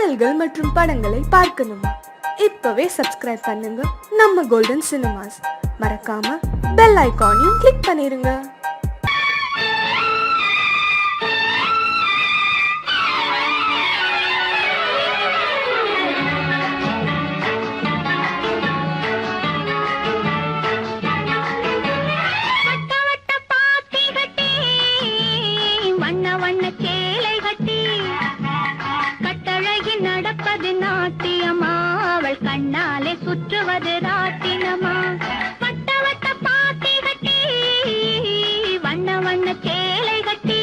பாடல்கள் மற்றும் படங்களை பார்க்கணுமா? இப்பவே சப்ஸ்கிரைப் பண்ணுங்க நம்ம கோல்டன் சினிமாஸ். மறக்காம பெல் ஐகானையும் கிளிக் பண்ணிருங்க. நடப்பது நாட்டியமா, அவள் கண்ணாலே சுற்றுவது ராட்டினமா. வட்ட வட்ட பாத்தி கட்டி வண்ண வண்ண சேலை கட்டி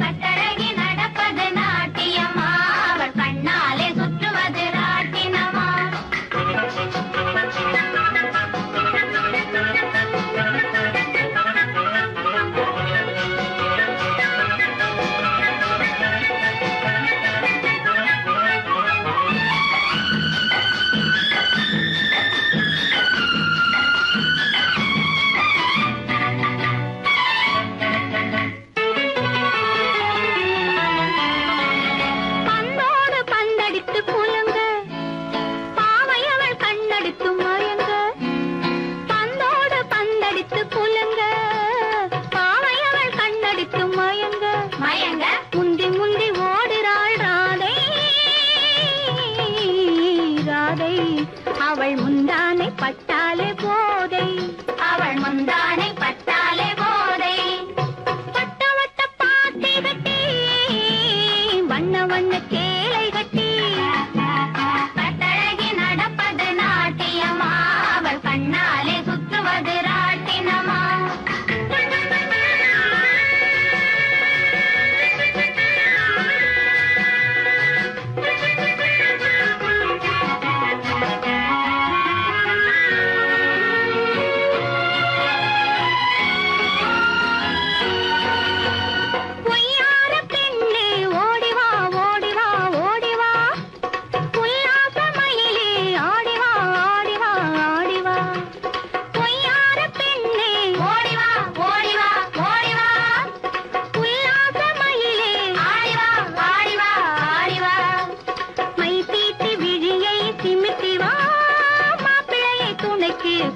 கட்டழகி நடப்பது நாட்டியமா, அவள் கண்ணாலே சுற்றுவது ராட்டினமா. அவள் முந்தானை பட்டாலே போதை, அவள் முந்தானை பட்டாலே போதை. வட்ட வட்ட பாத்தி கட்டி வண்ண வண்ண சேலை கட்டி கட்டழகி நடப்பது நாட்டியமா, அவள் கண்ணாலே சுற்றுவது ராட்டினமா.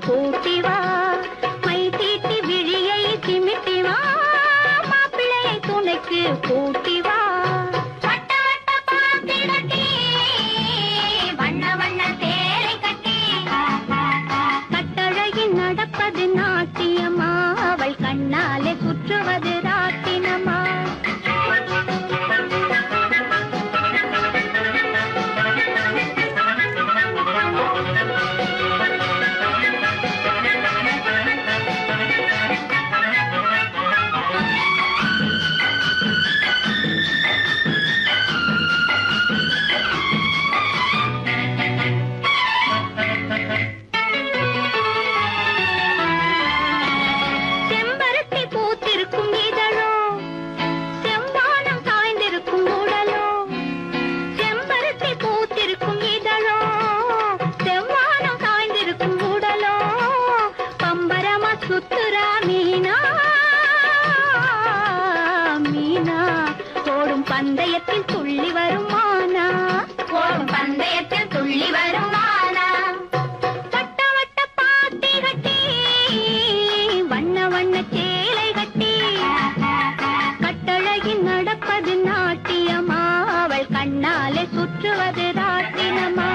கூட்டிவா மை தீட்டி விழியை சிமிட்டிவா, மாப்பிள்ளையை துணைக்கு கூட்டிவா. வட்ட வட்ட பாத்தி கட்டி வண்ண வண்ண சேலை கட்டி கட்டழகி நடப்பது நாட்டியமா, அவள் கண்ணாலே சுற்றுவது ராட்டினமா. சுத்துரா மீனா மீனா, ஓடும் பந்தயத்தில் துள்ளி வருமானா, ஓடும் பந்தயத்தில் துள்ளி வருமானா. வட்ட வட்ட பாத்தி கட்டி வண்ண வண்ண சேலை கட்டி கட்டழகி நடப்பது நாட்டியமா, அவள் கண்ணாலே சுற்றுவது ராட்டினமா.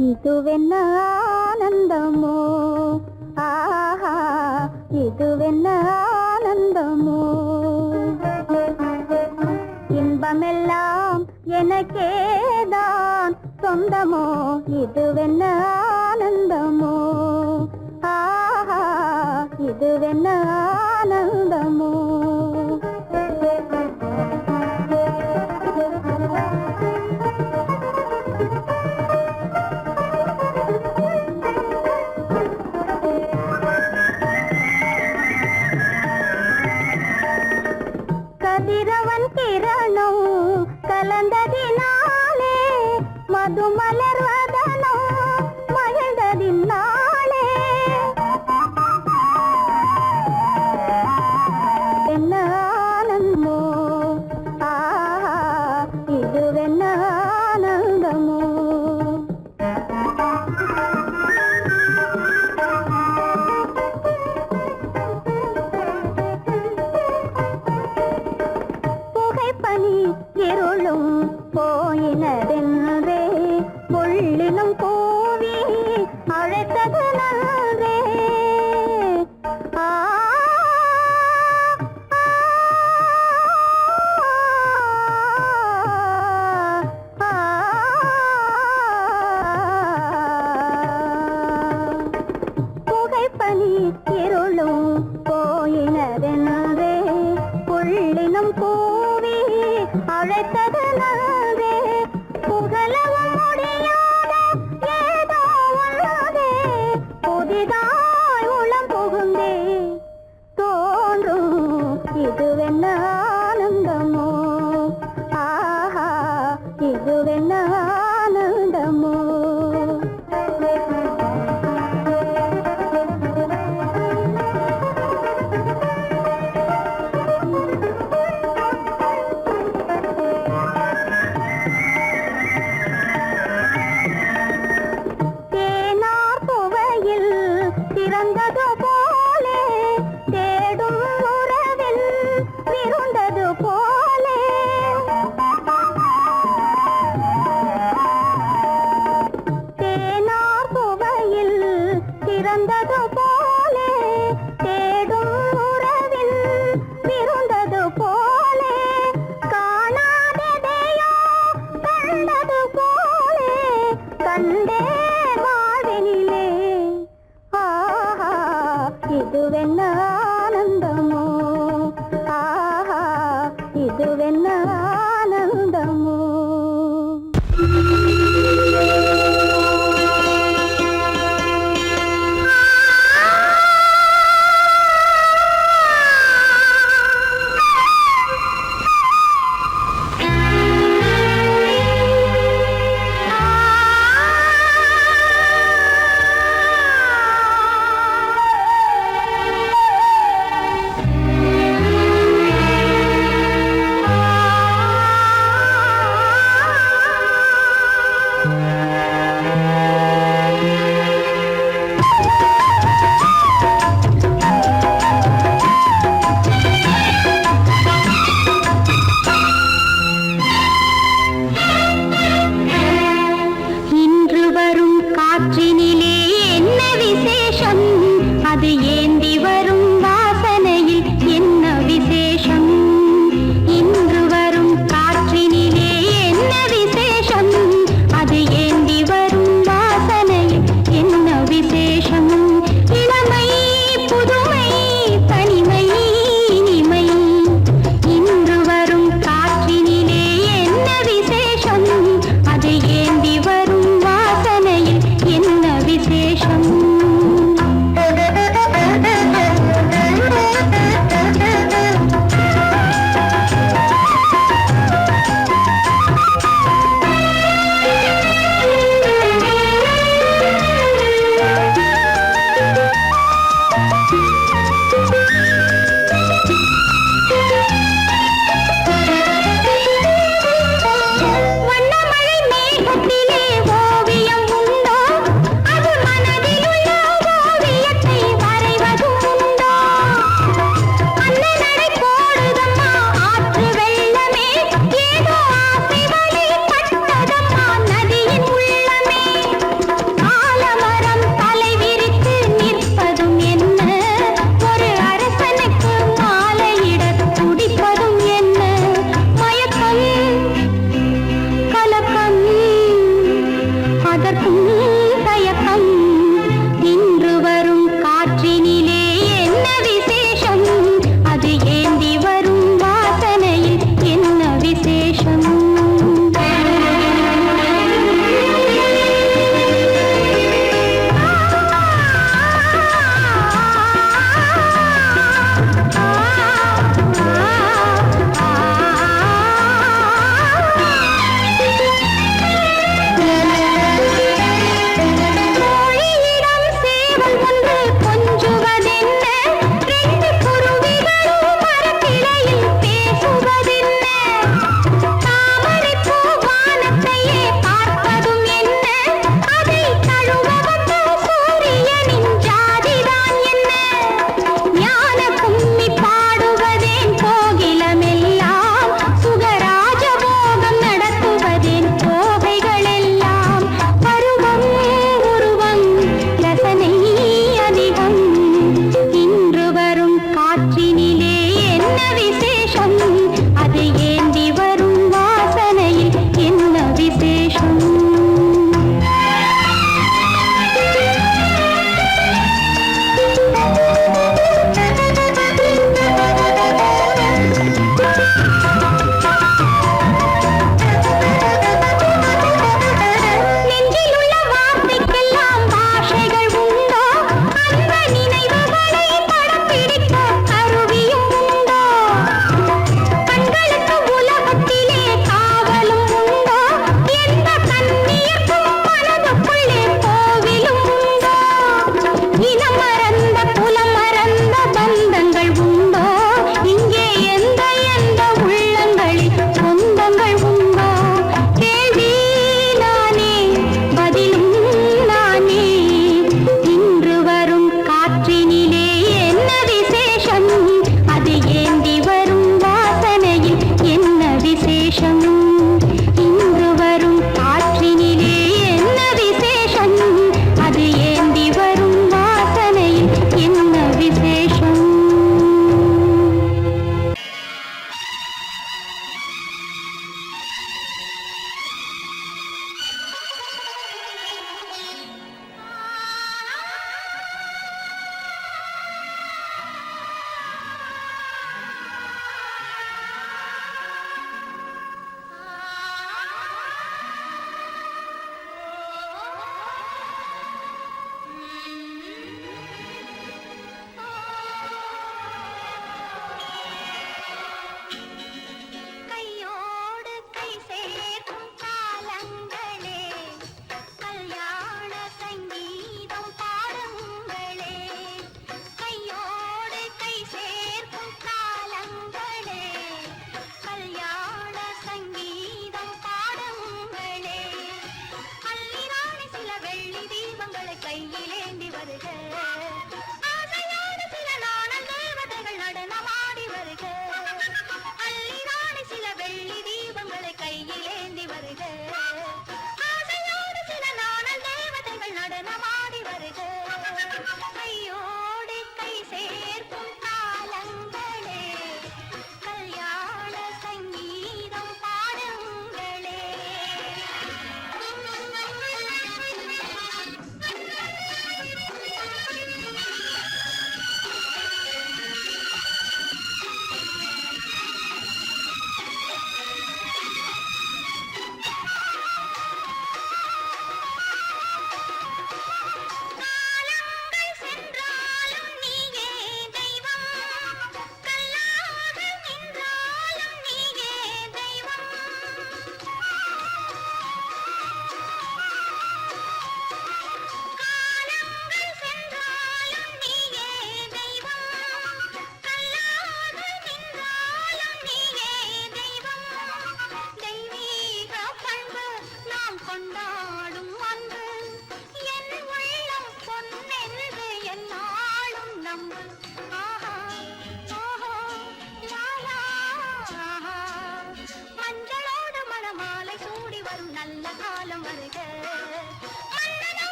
இதுவென்ன ஆனந்தமோ ஆஹா இதுவென்ன ஆனந்தமோ இன்பமெல்லாம் எனக்கேதான் சொந்தமோ இதுவென்ன ஆனந்தமோ ஆஹா இதுவென்ன ஆனந்தமோ கதிரவன் கிரணம் கலந்ததினாலே மது மலர்வதனோ மகிழ்ந்ததினாலே கையிலேந்தி வருக ஆசையோடு சில நாணல் தேவதைகள் நடனமாடி வருக அள்ளி நாடி சில வெள்ளி தீபங்களை கையிலேந்தி வருக ஆசையோடு சில நாணல் தேவதைகள் நடனமாடி வருக கையோடு கை சேர்க்கும் காலங்களே கல்யாண சங்கீதம் பாடுங்களே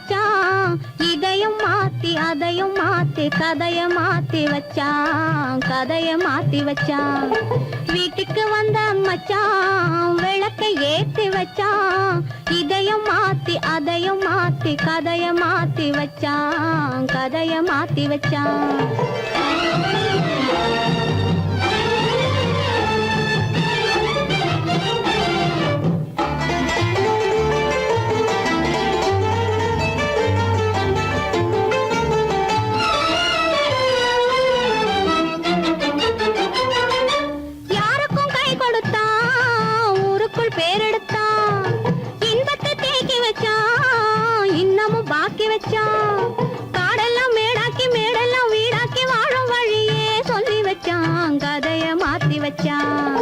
மச்சான் இதையும் மாத்தி அதையும் மாத்தி கதைய மாத்தி வச்சான் கதைய மாத்தி வச்சான் வீட்டுக்கு வந்த மச்சான் விளக்கை ஏத்தி வச்சான் இதையும் மாத்தி அதையும் மாத்தி கதைய மாத்தி வச்சான் கதைய மாத்தி வச்சான் காடெல்லாம் மேடாக்கி மேடெல்லாம் வீடாக்கி வாழும் வழியே சொல்லி வச்சான் கதைய மாத்தி வச்சான்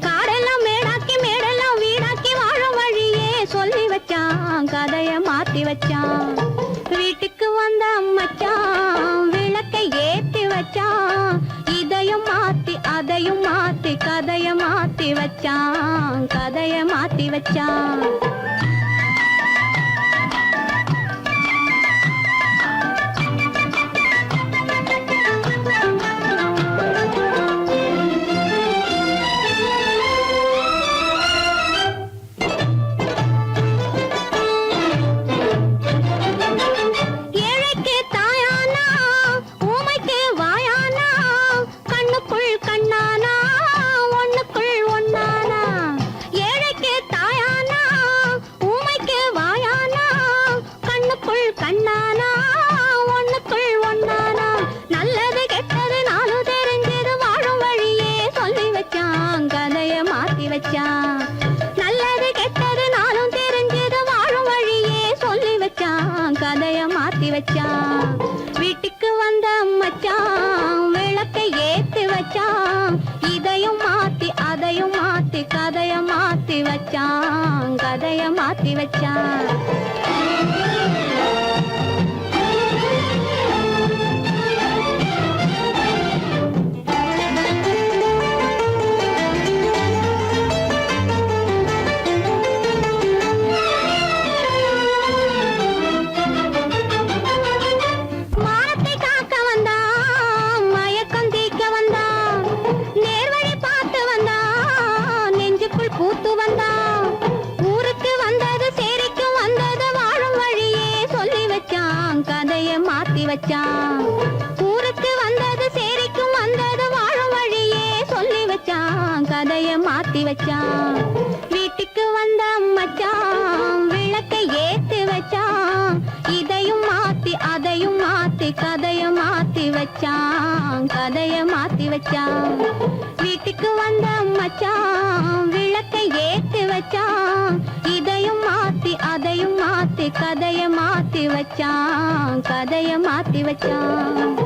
காடெல்லாம் மேடாக்கி மேடெல்லாம் வீடாக்கி வாழும் வழியே சொல்லி வச்சான் கதைய மாத்தி வச்சான் வீட்டுக்கு வந்த மச்சான் விளக்கை ஏத்தி வச்சான் இதையும் மாத்தி அதையும் மாத்தி கதைய மாத்தி வச்சான் கதைய மாத்தி வச்சான் நல்லது கெட்டது நானும் தெரிஞ்சது வாழும் வழியே சொல்லி வச்சான் கதைய மாத்தி வச்சான் வீட்டுக்கு வந்த மச்சான் விளக்கை ஏத்தி வச்சான் இதையும் மாத்தி அதையும் மாத்தி கதைய மாத்தி வச்சான் கதைய மாத்தி வச்சான் வச்சான் ஊருக்கு வந்தது சேரிக்கும் வந்தது வாழும் வழியே சொல்லி வச்சான் கதைய மாத்தி வச்சான் வீட்டுக்கு வந்த மச்சான் விளக்கை ஏத்தி வச்சான் இதையும் மாத்தி அதையும் மாத்தி கதைய மாத்தி வச்சான் கதைய மாத்தி வச்சான் வீட்டுக்கு வந்த மச்சான் விளக்கை ஏத்தி வச்சான் இதையும் மாத்தி அதையும் மாத்தி கதைய மாத்தி வச்சான் கதைய மாத்தி வச்சான்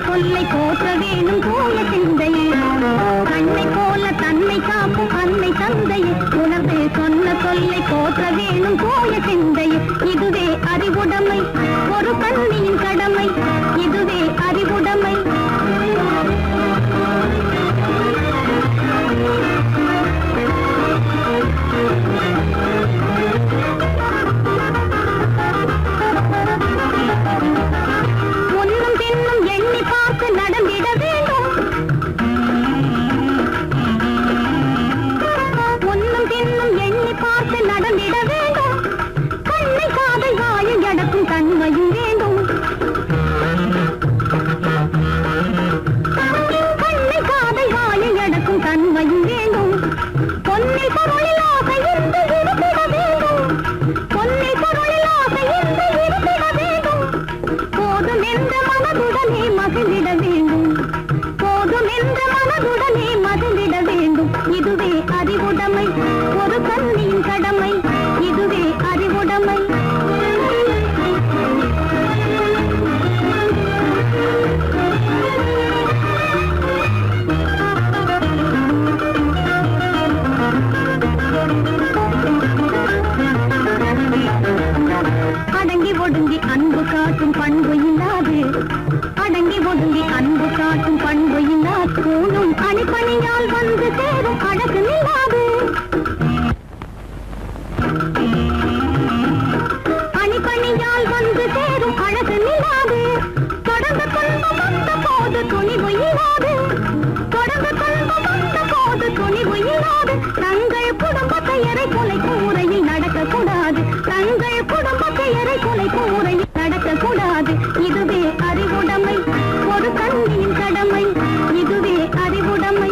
சொல்லை போற்ற வேணும் தூய சிந்தையே கண்ணை போல தன்னை காக்கும் அன்னை தந்தையே உணர்ந்து சொன்ன சொல்லை போற்ற வேணும் தூய சிந்தையே இதுவே அறிவுடைமை ஒரு கண்ணியின் கடமை இதுவே அறிவுடைமை நடந்திட வேண்டும் ஒன்னும் பின்னும் எண்ணி பார்த்து நடந்திட வேண்டும் தன்மையும் வேண்டும். கண்ணை காதல் வாயை அடக்கும் தன்மையும் வேண்டும். பொன்னில் பொருளில் ஆசை இருந்து இருந்திட வேண்டும். பொன்னில் பொருளில் ஆசை இருந்து இருந்திட வேண்டும். போதும் என்ற மனதுடனே மகிழ்ந்திட வேண்டும். போதும் என்ற மனதுடனே மகிழ்ந்திட வேண்டும். இதுவே அறிவுடைமை, ஒரு கண்ணியின் கடமை. இதுவே அறிவுடைமை. அடங்கி ஒடுங்கி அன்பு காட்டும் பண்பு இல்லாது. அடங்கி ஒடுங்கி அன்பு காட்டும் பண்பு இல்லாது. கூணும் அணிப்பணியால் வந்து சேரும் அழகு இல்லாது. அணிப்பணியால் வந்து சேரும் அழகு இல்லாது. தொடர்ந்து துன்பம் வந்த போது துணிவு இல்லாது. தொடர்ந்து துன்பம் வந்த போது துணிவு இல்லாது. தங்கள் குடும்ப பெயரை கொலை கூரையில் நடக்கக்கூடாது. தங்கள் குடும்ப பெயரை கொலை கூரையில் நடக்கக்கூடாது. இதுவே அறிவுடைமை, ஒரு கண்ணியின் கடமை. இதுவே அறிவுடைமை.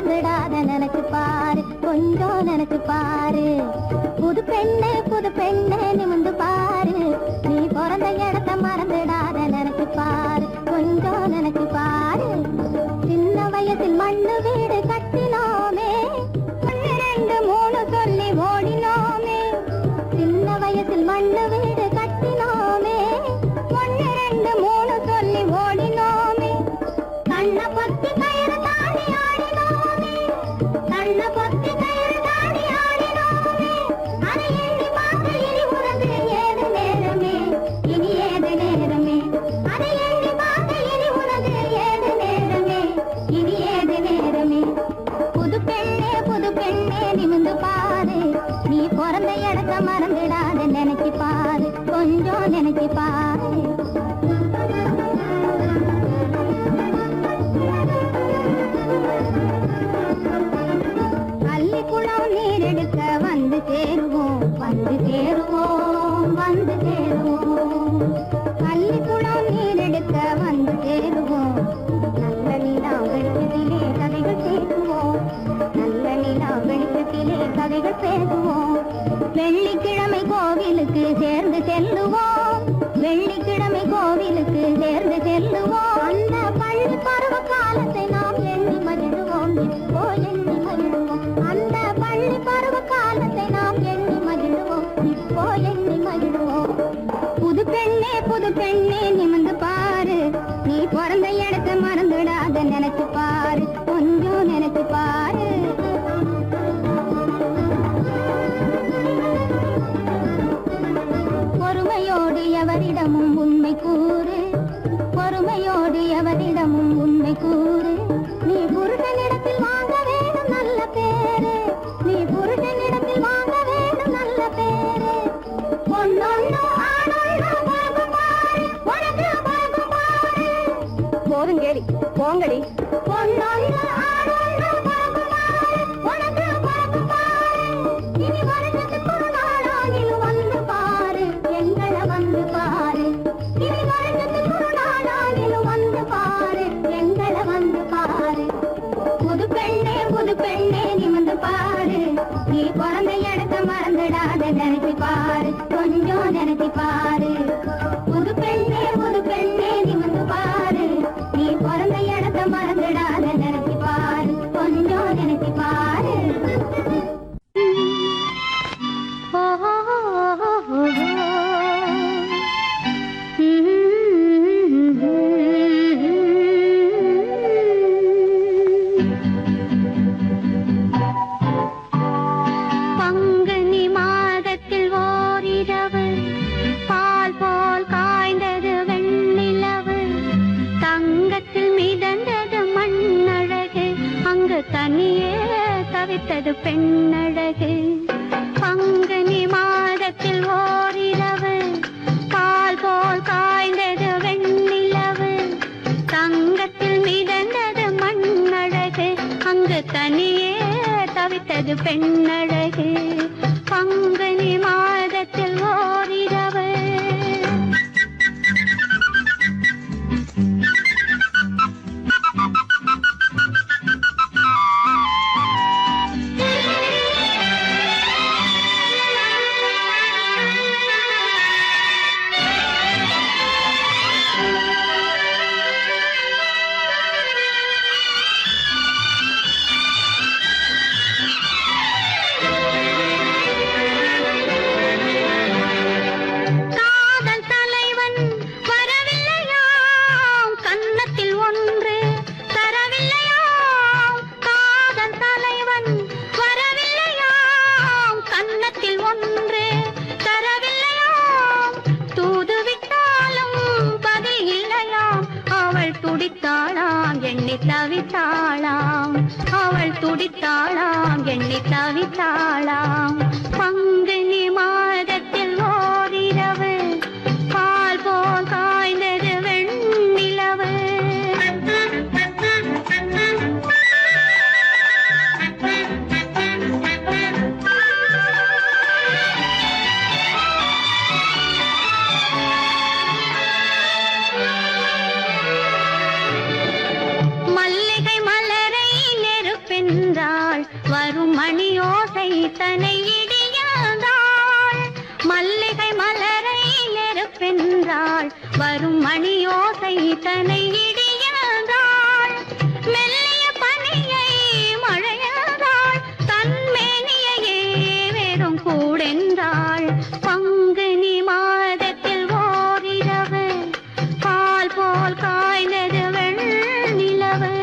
மறந்துடாத நினைச்சு பாரு, கொஞ்சம் நினைச்சு பாரு. புது பெண்ணு நிமிந்து பாரு, நீ பிறந்த இடத்த மறந்துடாத நினைச்சு பாரு, கொஞ்சம் நினைச்சு பாரு. சின்ன வயசில் மண்ணு வீடு கட்டினோமே, 2 3 சொல்லி ஓடினோமே. சின்ன வயசில் மண்ணு வீடு கட்டினோமே, 1 2 3 சொல்லி ஓடினோமே. கண்ண பொத்தி கயிறு தாண்டி ஆடினோமே, கண்ண பொத்தி கயிறு தாண்டி ஆடினோமே. அதை எண்ணி பார்த்து இனி உனக்கு ஏது நேரமே, இனி ஏது நேரமே. அதை எண்ணி பார்த்து இனி உனக்கு ஏது நேரமே, இனி ஏது நேரமே. புது பெண்ணே நிமிந்து பாரு, நீ பிறந்த இடத்த மறந்துடாத நினைச்சு பாரு, கொஞ்சம் நினைச்சு பாரு. பள்ளிக்குளம் நீரெடுக்க வந்து சேருவோம், வந்து சேருவோம், வந்து சேருவோம். பள்ளிக்குளம் நீரெடுக்க வந்து சேருவோம், நல்ல நிலா வெளிச்சத்திலே கதைகள் பேசுவோம், நல்ல நிலா வெளிச்சத்திலே கதைகள் பேசுவோம். வெள்ளிக்கிழமை கோவிலுக்கு சேர்ந்து செல்லுவோம், வெள்ளிக்கிழமை கோவிலுக்கு சேர்ந்து செல்லுவோம். அந்த பள்ளி பருவ காலத்தை நாம் எண்ணி மகிழ்வோம், இப்போ எண்ணி மகிழ்வோம். அந்த பள்ளி பருவ காலத்தை நாம் எண்ணி மகிழ்வோம், இப்போ எண்ணி மகிழ்வோம். புது பெண்ணே நிமிந்து பாரு, நீ பிறந்த இடத்தை மறந்துடாத நினைச்சு பாரு, கொஞ்சம் நினைச்சு பாரு. பொறுமையோடு எவரிடமும் உண்மை கூறு, பொறுமையோடு எவரிடமும் உண்மை கூறு. நீ புருஷனிடத்தில் வாங்க வேண்டும் நல்ல பேரு, நீ புருஷனிடத்தில் வாங்க வேண்டும் நல்ல பேரு. பொன்னொன்னு ஆணொன்னு பாகம் பாரு, உனக்கு பாகம் பாரு. போதுங்கேடி போங்கடி. பொன்னொன்னு ஆணொன்னு பாகம் பாரு, உனக்கு பாகம் பாரு. இனி வருஷத்துக்கு ஒரு நாளாகிலும் வந்து பாரு, எங்களை வந்து பாரு. இனி வருஷத்துக்கு ஒரு நாளாகிலும் வந்து பாரு, எங்களை வந்து பாரு. புது பெண்ணே நிமிந்து பாரு, நீ பிறந்த இடத்த மறந்துடாத நினைச்சு பாரு, கொஞ்சம் நினைச்சு பாரு. புது பெண்ணே நிமிந்து பாரு, நீ பிறந்த இடத்த மறந்துடாத நினைச்சு பாரு, கொஞ்சம் நினைச்சு பாரு. பங்குனி மாதத்தில் ஓரிரவு, பால் போல் காய்ந்தது வெண்ணிலவு, தங்கத்தில் மிதந்தது மண்ணழகு, அங்கு தனியே தவித்தது பெண்ணழகு. பங்குனி மாதத்தில் ஓரிரவு, பால் போல் காய்ந்தது வெண்ணிலவு, தங்கத்தில் மிதந்தது மண்ணழகு, அங்கு தனியே தவித்தது பெண்ணழகு. பங்குனி மாதத்தில் ஓரிரவு. தவித்தாளாம், அவள் துடித்தாளாம், எண்ணி தவித்தாளாம். பங்குனி மாதத்தில் ஓரிரவு, பால் போல் காய்ந்தது வெண்ணிலவு. மல்லிகை மலரை நெருப்பென் பிறந்தாள் வரும் மணியோசை தனை இடியாதாள் மல்லிகை மலரை நெருப்பென்றாள் வரும் மணியோசை தனை இடியாதாள் மெல்லிய பனியை மழையாதாள் தன்மேனியையே வெறும் கூடென்றாள் பங்குனி மாதத்தில் ஓரிரவு பால் போல் காய்ந்தது வெண்ணிலவு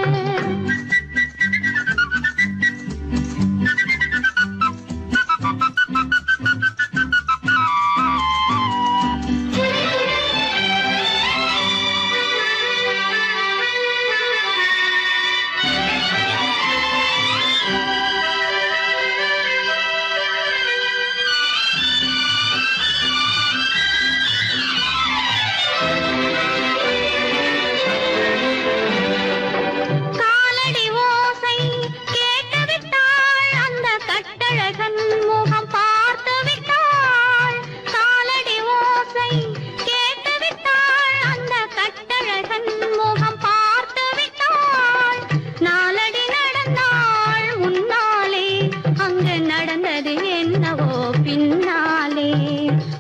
பின்னாலே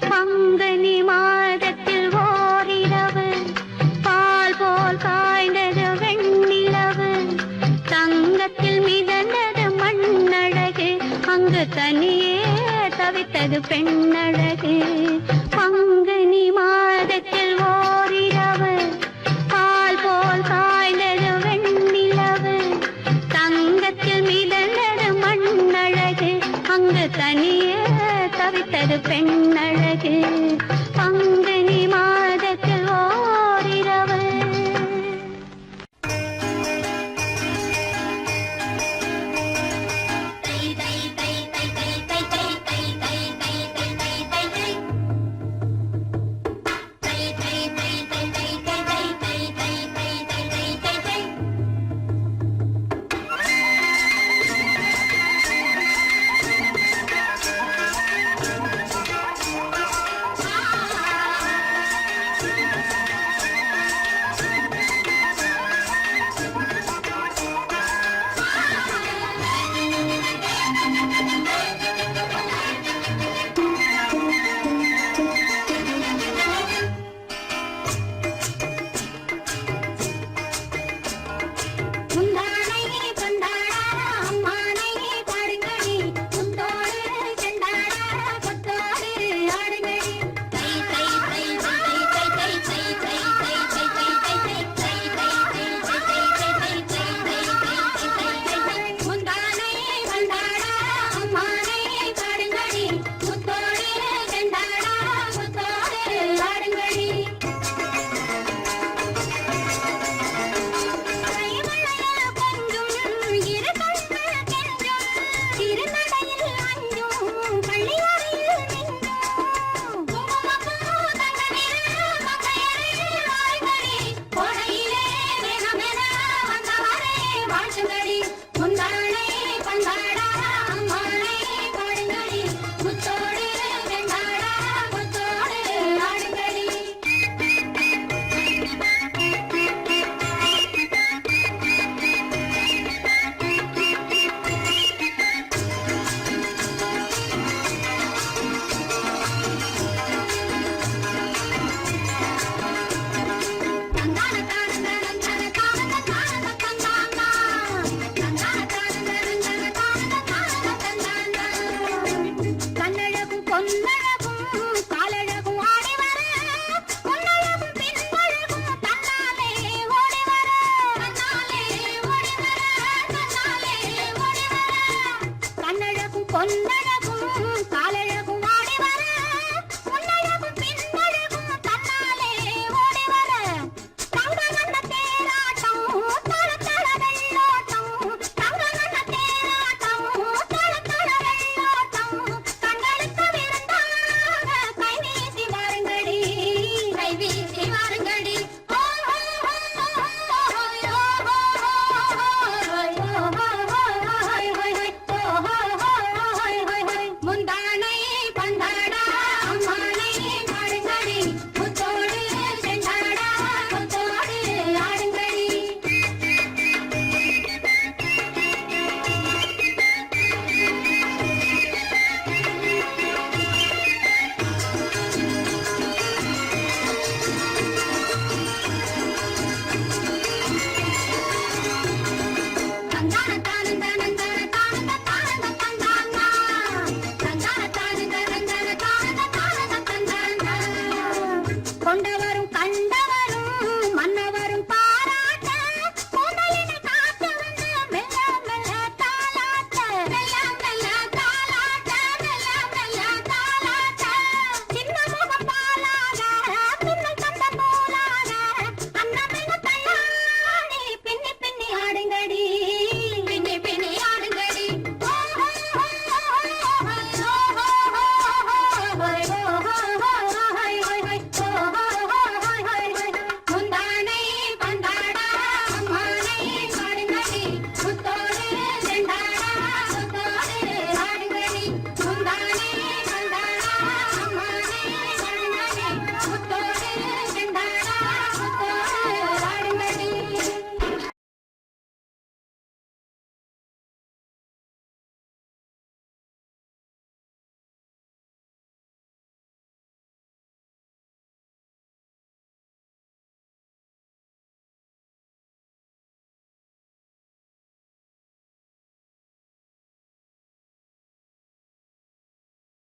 பங்குனி மாதத்தில் ஓரிரவு பால் போல் காய்ந்தது வெண்ணிலவு தங்கத்தில் மிதந்தது மண்ணழகு அங்கு தனியே தவித்தது பெண்ணழகு பங்குனி மாதத்தில் ஓரிரவு பால் போல் காய்ந்தது வெண்ணிலவு தங்கத்தில் மிதந்தது மண்ணழகு அங்கு தனியே தவித்தது பெண்ணழகு பங்குனி மாதத்தில் ஓரிரவு தானே